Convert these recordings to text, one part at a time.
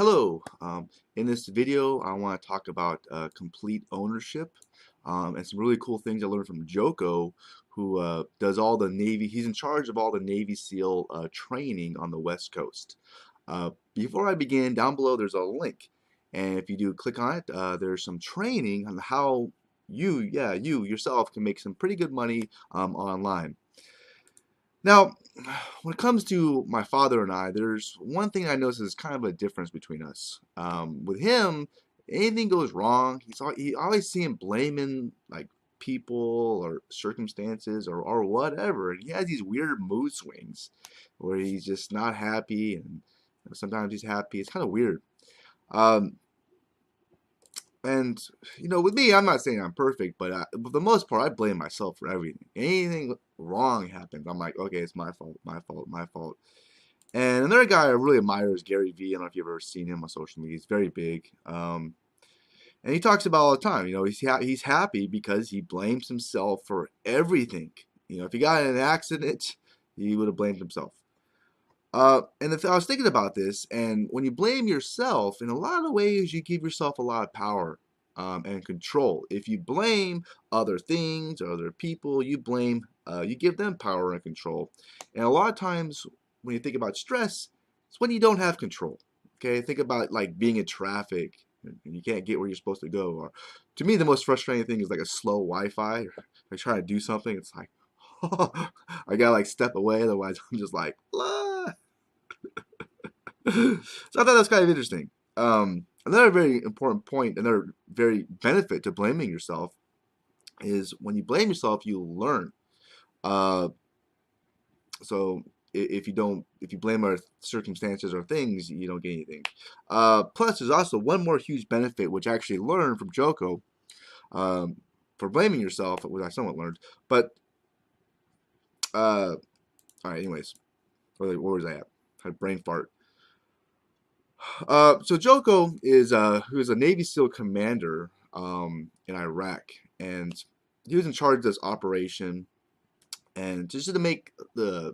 Hello. In this video, I want to talk about complete ownership and some really cool things I learned from Jocko, who does all the Navy. He's in charge of all the Navy SEAL training on the West Coast. Before I begin, down below there's a link, and if you do click on it, there's some training on how you yourself can make some pretty good money online. Now, when it comes to my father and I, there's one thing I notice is kind of a difference between us. With him, anything goes wrong, he always see him blaming like people or circumstances or whatever. And he has these weird mood swings where he's just not happy and sometimes he's happy. It's kind of weird. Um, and with me, I'm not saying I'm perfect, but for the most part, I blame myself for everything. Anything wrong happens, I'm like, okay, it's my fault, my fault, my fault. And another guy I really admire is Gary Vee. I don't know if you've ever seen him on social media. He's very big, and he talks about all the time. He's happy because he blames himself for everything. If he got in an accident, he would have blamed himself. And I was thinking about this, and when you blame yourself, in a lot of ways, you give yourself a lot of power and control. If you blame other things or other people, you give them power and control. And a lot of times, when you think about stress, it's when you don't have control. Okay, think about like being in traffic and you can't get where you're supposed to go. Or, to me, the most frustrating thing is like a slow Wi-Fi. I try to do something, it's like, I gotta like step away, otherwise I'm just like, blah. So I thought that was kind of interesting. Another very important point, another very benefit to blaming yourself is when you blame yourself, you learn. Uh, so if you blame our circumstances or things, you don't get anything. Plus, there's also one more huge benefit, which I actually learned from Jocko, for blaming yourself, which I somewhat learned. But all right, anyways, where was I at? I had a brain fart. So Jocko is who is a Navy SEAL commander in Iraq, and he was in charge of this operation. And just to make a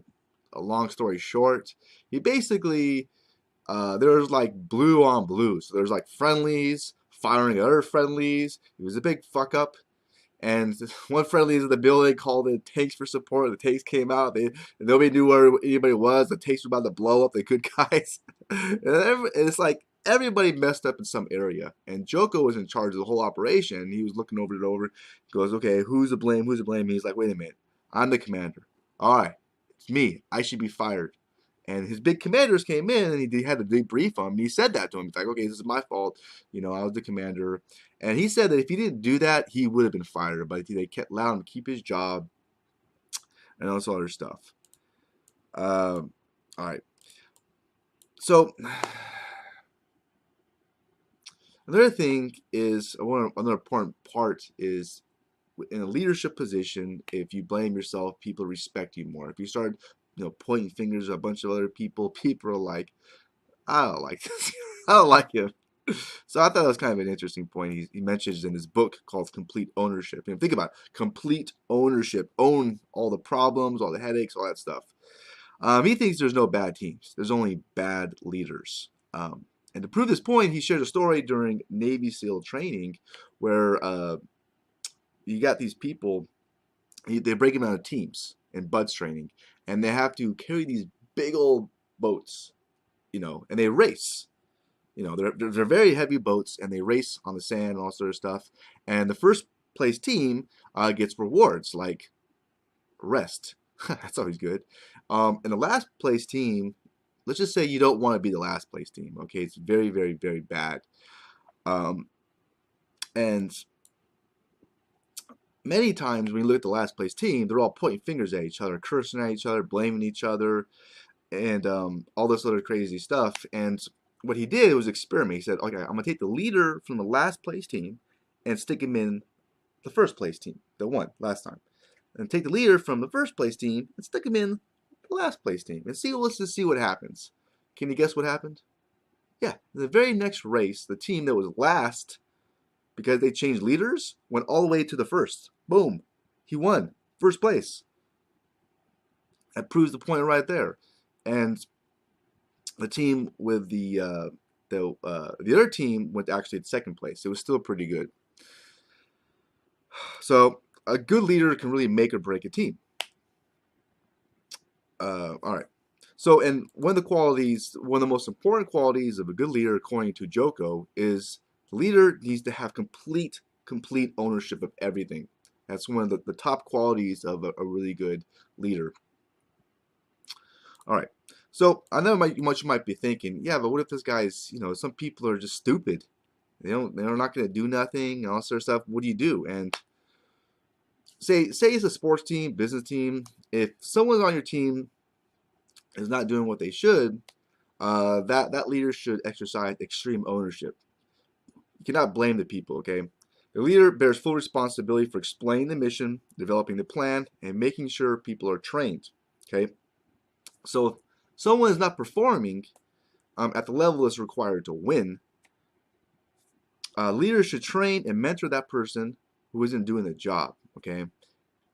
long story short, he basically there's like blue on blue. So there's like friendlies firing at other friendlies. It was a big fuck up. And one friendly is in the building called it tanks for support. The tanks came out. Nobody knew where anybody was. The tanks were about to blow up the good guys. And it's like everybody messed up in some area. And Joko was in charge of the whole operation. He was looking over it over. He goes, okay, who's to blame? Who's to blame? And he's like, wait a minute. I'm the commander. All right, it's me. I should be fired. And his big commanders came in and he had to debrief him. And he said that to him. He's like, okay, this is my fault. I was the commander. And he said that if he didn't do that, he would have been fired. But they allowed him to keep his job and all this other stuff. All right. So another thing is, another important part is in a leadership position, if you blame yourself, people respect you more. If you start pointing fingers at a bunch of other people, people are like, I don't like this. I don't like him. So I thought that was kind of an interesting point. He mentions in his book called Complete Ownership. And think about it, complete ownership. Own all the problems, all the headaches, all that stuff. He thinks there's no bad teams. There's only bad leaders. And to prove this point, he shared a story during Navy SEAL training where you got these people, they break them out of teams in BUDS training, and they have to carry these big old boats, and they race. They're very heavy boats, and they race on the sand and all sort of stuff. And the first place team gets rewards like rest. That's always good. And the last place team, let's just say you don't want to be the last place team. Okay, it's very, very, very bad. And many times when you look at the last place team, they're all pointing fingers at each other, cursing at each other, blaming each other, and all this other crazy stuff. And what he did was experiment. He said, okay, I'm going to take the leader from the last place team and stick him in the first place team that won last time. And take the leader from the first place team and stick him in the last place team. And let's just see what happens. Can you guess what happened? Yeah, the very next race, the team that was last, because they changed leaders, went all the way to the first. Boom. He won. First place. That proves the point right there. And the team with the the other team went actually in second place. It was still pretty good. So a good leader can really make or break a team. All right. So, and one of the most important qualities of a good leader, according to Jocko, is the leader needs to have complete ownership of everything. That's one of the top qualities of a really good leader. All right. So I know much you might be thinking, yeah, but what if this guy's, some people are just stupid. They're not going to do nothing and all sort of stuff. What do? And say it's a sports team, business team. If someone on your team is not doing what they should, that leader should exercise extreme ownership. You cannot blame the people, okay? The leader bears full responsibility for explaining the mission, developing the plan, and making sure people are trained, okay? So if someone is not performing at the level that's required to win, leaders should train and mentor that person who isn't doing the job, okay?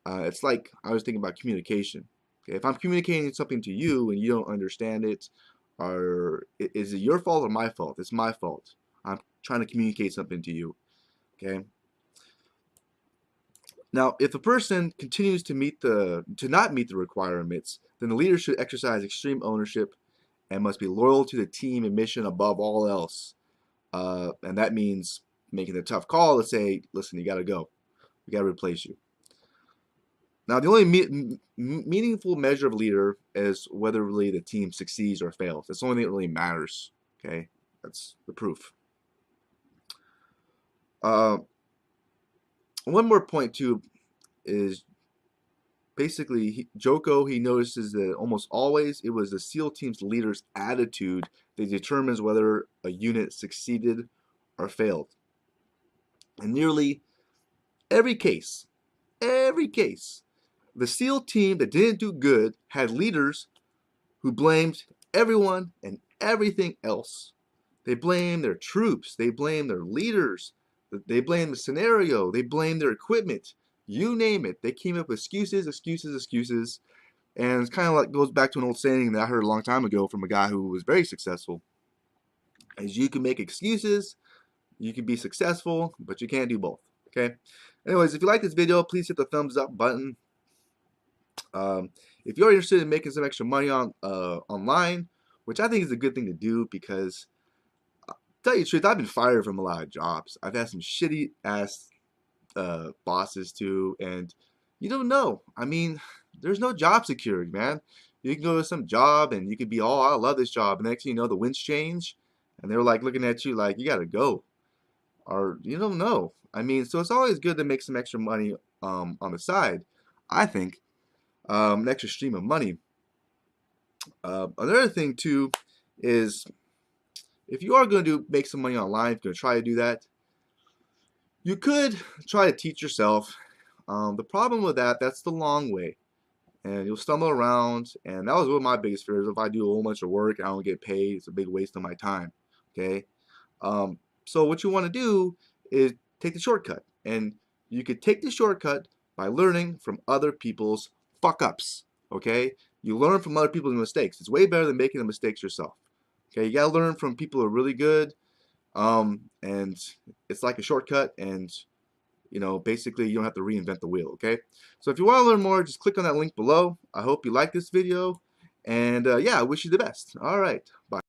It's like I was thinking about communication. Okay, if I'm communicating something to you and you don't understand it, or is it your fault or my fault? It's my fault. I'm trying to communicate something to you. Okay. Now, if a person continues to not meet the requirements, then the leader should exercise extreme ownership and must be loyal to the team and mission above all else. And that means making the tough call to say, listen, you got to go. We got to replace you. Now, the only meaningful measure of leader is whether really the team succeeds or fails. That's the only thing that really matters. Okay, that's the proof. One more point too is basically Jocko, he notices that almost always it was the SEAL team's leader's attitude that determines whether a unit succeeded or failed. In nearly every case, the SEAL team that didn't do good had leaders who blamed everyone and everything else. They blamed their troops. They blamed their leaders. They blamed the scenario. They blamed their equipment. You name it. They came up with excuses. And it's kind of like goes back to an old saying that I heard a long time ago from a guy who was very successful. Is you can make excuses, you can be successful, but you can't do both. Okay. Anyways, if you like this video, please hit the thumbs up button. If you're interested in making some extra money online, which I think is a good thing to do because, tell you the truth, I've been fired from a lot of jobs. I've had some shitty ass bosses too, and you don't know. I mean, there's no job security, man. You can go to some job and you could be, oh, I love this job, and next thing you know, the winds change, and they're like looking at you like you gotta go, or you don't know. I mean, so it's always good to make some extra money on the side, I think. An extra stream of money. Another thing too is if you are going to make some money online, if you're going to try to do that, you could try to teach yourself. The problem with that's the long way, and you'll stumble around. And that was one of my biggest fears. If I do a whole bunch of work and I don't get paid, it's a big waste of my time. Okay, so what you want to do is take the shortcut, and you could take the shortcut by learning from other people's fuck-ups, okay? You learn from other people's mistakes. It's way better than making the mistakes yourself, okay? You gotta learn from people who are really good, and it's like a shortcut, and basically you don't have to reinvent the wheel, okay? So if you want to learn more, just click on that link below. I hope you like this video, and yeah, I wish you the best. All right, bye.